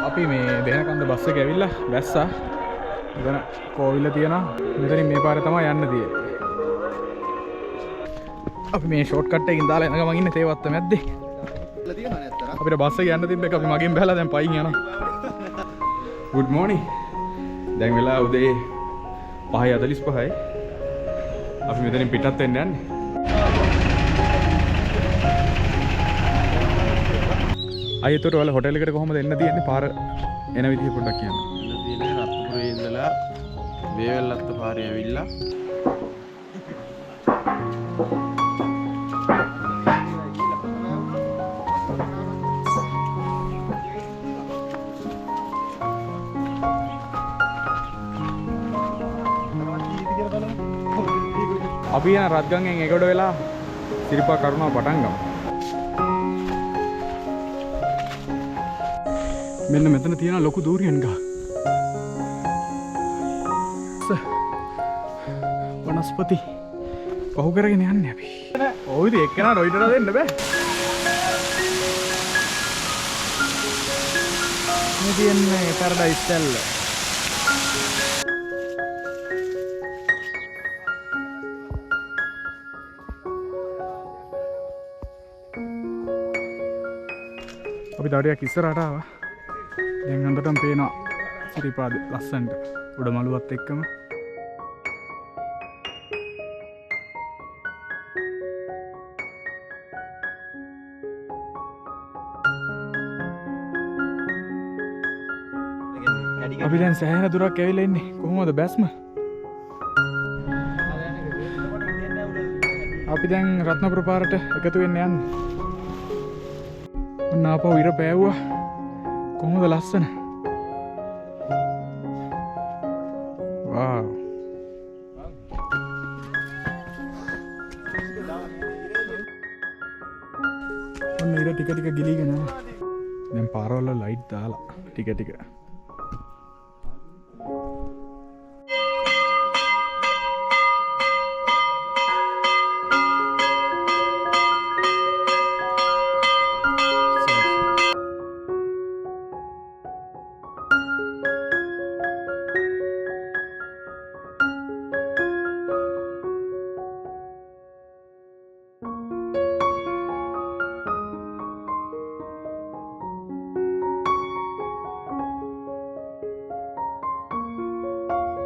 අපි මේ දෙහනකන්ද බස් එක ඇවිල්ලා බැස්සා. මෙතන කෝවිල තියෙනවා. මෙතනින් මේ පාරේ තමයි යන්න තියෙන්නේ. අපි මේ ෂෝට් කට් එකකින් දාලා යන ගමන් ඉන්නේ තේවත්ත මැද්දේ. අපිට බස් එක යන්න තිබ්බ එක අපි මගෙන් බහලා දැන් පයින් යනවා. Good morning. දැන් වෙලා උදේ 5:45යි. අපි මෙතනින් පිටත් වෙන්න යන්නේ. අයියතොට වල හොටෙල් එකට කොහොමද එන්න තියෙන්නේ? පාර එන විදිහ පොඩ්ඩක් කියන්න. එන්න තියෙන්නේ රත්නපුරේ ඉඳලා වේවැල්ලත්ත පාරේ ඇවිල්ලා අපි යන රත්ගංගෙන් එගොඩ වෙලා සිරිපා කරුණාව පටන් ගමු. මෙන්න මෙතන තියෙන ලොකු දූරියන් ගහ. වනස්පති පහු කරගෙන යන්නේ අපි. ඔව් ඉතින් එක්කෙනා රොයිඩට දෙන්න බෑ. මේ තියෙන්නේ පැරඩයිස් තැල්ල. අපි දවඩයක් ඉස්සරහට ආවා. දැන් හොඳටම පේනවා සිරිපාද ලස්සනට උඩ මළුවත් එක්කම. අපි දැන් සෑහෙන දුරක් ඇවිල්ලා ඉන්නේ. කොහොමද බැස්ම? අපි දැන් රත්නපුර පාරට එකතු වෙන්න යන්නේ. ඔන්න ආපහු ඉර පෑවුවා. කොහොමද ලස්සන? වාව්. ඔන්න ඉර ටික ටික ගිලීගෙන යනවා. දැන් පාරවල ලයිට් දාලා ටික ටික